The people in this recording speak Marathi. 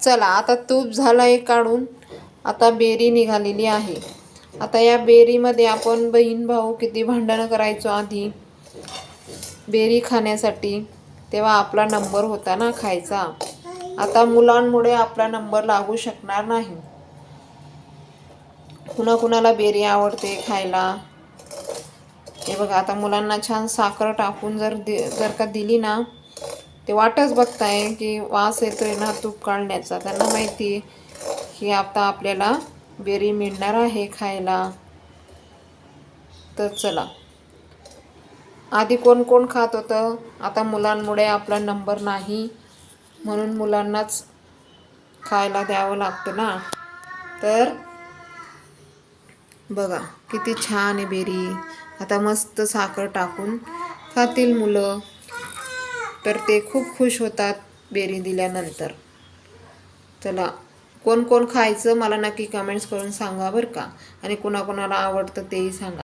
चला आता तूप झालं आहे काढून, आता बेरी निघालेली आहे. आता या बेरीमध्ये आपण बहीण भाऊ किती भांडणं करायचो आधी बेरी खाण्यासाठी, तेव्हा आपला नंबर होता ना खायचा. आता मुलांमुळे आपला नंबर लागू शकणार नाही. कुणाकुणाला बेरी आवडते खायला. हे बघा, आता मुलांना छान साखर टाकून जर का दिली ना, ते वाटच बघताय की वास येतोय ना तूप काढण्याचा. त्यांना माहिती की आता आपल्याला बेरी मिळणार आहे खायला. तर चला, आधी कोण कोण खात होतं, आता मुलांमुळे आपला नंबर नाही म्हणून मुलांनाच खायला द्यावं लागतं ना. तर बघा किती छान आहे बेरी. आता मस्त साखर टाकून खातील मुलं, तर ते खूप खुश होतात बेरी दिल्यानंतर. चला, कोण कोण खायचं मला नक्की कमेंट्स करून सांगा बरं का, आणि कोणाकोणाला आवडतं तेही सांगा.